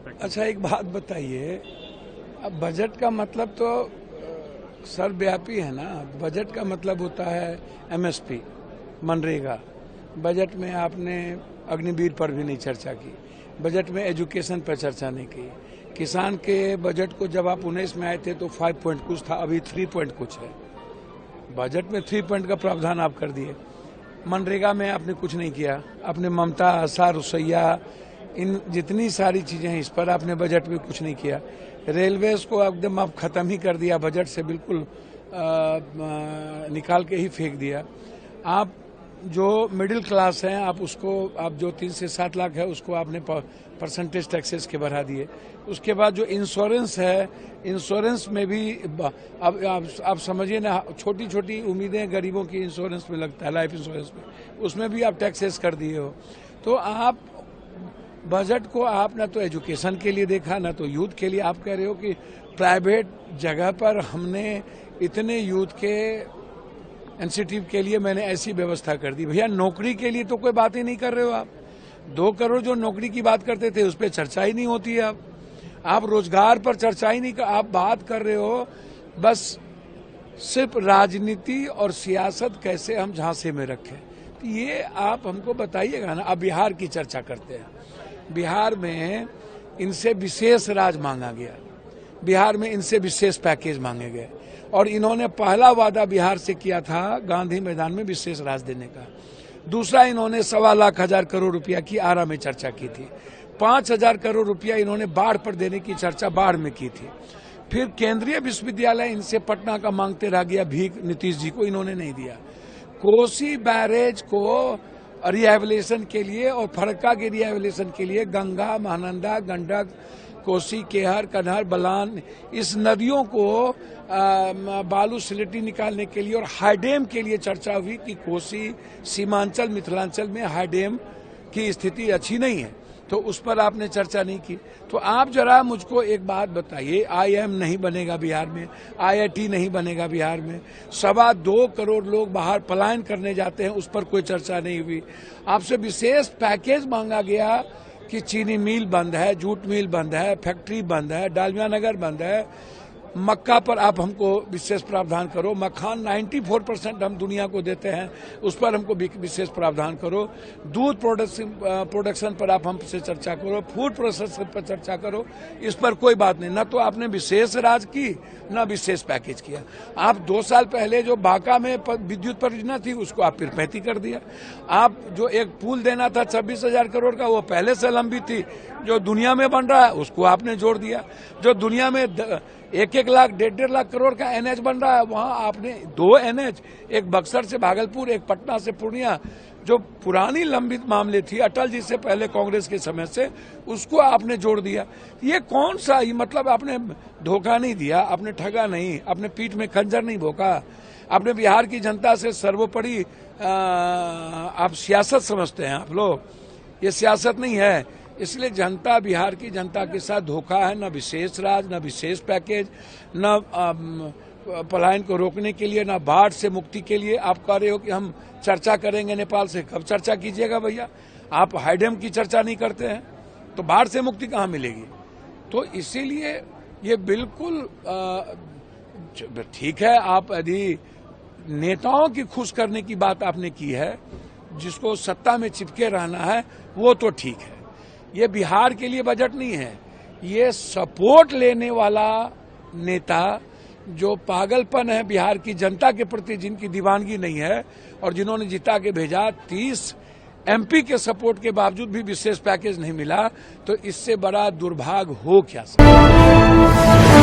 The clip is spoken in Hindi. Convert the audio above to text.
पैकेज। अच्छा, एक बात बताइए, अब बजट का मतलब तो सर्वव्यापी है ना। बजट का मतलब होता है एमएसपी, मनरेगा। बजट में आपने अग्निवीर पर भी नहीं चर्चा की, बजट में एजुकेशन पर चर्चा नहीं की। किसान के बजट को जब आप 19 में आए थे तो 5 पॉइंट कुछ था, अभी 3 पॉइंट कुछ है। बजट में 3 पॉइंट का प्रावधान आप कर दिए। मनरेगा में आपने कुछ नहीं किया। आपने ममता, आशा, रुसैया, इन जितनी सारी चीजें हैं इस पर आपने बजट में कुछ नहीं किया। रेलवेज को एकदम आप खत्म ही कर दिया, बजट से बिल्कुल निकाल के ही फेंक दिया। आप जो मिडिल क्लास हैं, आप उसको, आप जो 3 से 7 लाख है उसको आपने परसेंटेज टैक्सेस के बढ़ा दिए। उसके बाद जो इंश्योरेंस है, इंश्योरेंस में भी अब आप समझिए ना, छोटी छोटी उम्मीदें गरीबों की इंश्योरेंस में लगता है, लाइफ इंश्योरेंस में, उसमें भी आप टैक्सेस कर दिए हो। तो आप बजट को आप ना तो एजुकेशन के लिए देखा, ना तो यूथ के लिए। आप कह रहे हो कि प्राइवेट जगह पर हमने इतने यूथ के इंसेंटिव के लिए मैंने ऐसी व्यवस्था कर दी। भैया, नौकरी के लिए तो कोई बात ही नहीं कर रहे हो आप। 2 करोड़ जो नौकरी की बात करते थे उस पर चर्चा ही नहीं होती है। आप रोजगार पर चर्चा ही नहीं कर, आप बात कर रहे हो बस सिर्फ राजनीति और सियासत कैसे हम झांसे में रखें। तो ये आप हमको बताइएगा ना। अब बिहार की चर्चा करते हैं। बिहार में इनसे विशेष राज मांगा गया, बिहार में इनसे विशेष पैकेज मांगे गए, और इन्होंने पहला वादा बिहार से किया था गांधी मैदान में विशेष राज देने का। दूसरा, इन्होंने 1,25,000 करोड़ रुपया की आरा में चर्चा की थी। 5,000 करोड़ रुपया इन्होंने बाढ़ पर देने की चर्चा बाढ़ में की थी। फिर केंद्रीय विश्वविद्यालय इनसे पटना का मांगते रह गया भीख, नीतीश जी को इन्होंने नहीं दिया। कोसी बैरेज को रिहेबिलिटेशन के लिए और फरक्का के रिहेबिलिटेशन के लिए गंगा, महानंदा, गंडक, कोसी, केहर, कन्हर, बलान, इस नदियों को बालू सिलेटी निकालने के लिए और हाईडेम के लिए चर्चा हुई कि कोसी, सीमांचल, मिथिलांचल में हाईडेम की स्थिति अच्छी नहीं है, तो उस पर आपने चर्चा नहीं की। तो आप जरा मुझको एक बात बताइए, IIM नहीं बनेगा बिहार में, IIT नहीं बनेगा बिहार में, 2.25 करोड़ लोग बाहर पलायन करने जाते हैं, उस पर कोई चर्चा नहीं हुई। आपसे विशेष पैकेज मांगा गया कि चीनी मिल बंद है, जूट मिल बंद है, फैक्ट्री बंद है, डालमिया नगर बंद है, मक्का पर आप हमको विशेष प्रावधान करो। मखान 94% हम दुनिया को देते हैं, उस पर हमको विशेष प्रावधान करो। दूध प्रोडक्शन पर आप हमसे चर्चा करो, फूड प्रोसेसिंग पर चर्चा करो। इस पर कोई बात नहीं। न तो आपने विशेष राज की, न विशेष पैकेज किया। आप 2 साल पहले जो बांका में विद्युत परियोजना थी उसको आप फिर 35 कर दिया। आप जो एक पुल देना था 26,000 करोड़ का, वो पहले से लंबी थी। जो दुनिया में बन रहा है उसको आपने जोड़ दिया। जो दुनिया में 1-1 लाख, 1.5 लाख करोड़ का NH बन रहा है, वहां आपने 2 NH, एक बक्सर से भागलपुर, एक पटना से पूर्णिया, जो पुरानी लंबित मामले थी अटल जी से पहले कांग्रेस के समय से, उसको आपने जोड़ दिया। ये कौन सा, ये मतलब आपने धोखा नहीं दिया, आपने ठगा नहीं, आपने पीठ में खंजर नहीं भोंका। आपने बिहार की जनता से सर्वोपरि आप सियासत समझते हैं आप लोग, ये सियासत नहीं है। इसलिए जनता, बिहार की जनता के साथ धोखा है। न विशेष राज, न विशेष पैकेज, न पलायन को रोकने के लिए, न बाढ़ से मुक्ति के लिए। आप कह रहे हो कि हम चर्चा करेंगे नेपाल से। कब चर्चा कीजिएगा भैया? आप हाईडेम की चर्चा नहीं करते हैं तो बाढ़ से मुक्ति कहाँ मिलेगी? तो इसीलिए ये बिल्कुल ठीक है। आप यदि नेताओं की खुश करने की बात आपने की है, जिसको सत्ता में चिपके रहना है, वो तो ठीक है। ये बिहार के लिए बजट नहीं है, ये सपोर्ट लेने वाला नेता, जो पागलपन है बिहार की जनता के प्रति, जिनकी दीवानगी नहीं है और जिन्होंने जिता के भेजा, 30 MP के सपोर्ट के बावजूद भी विशेष पैकेज नहीं मिला, तो इससे बड़ा दुर्भाग्य हो क्या सकता है?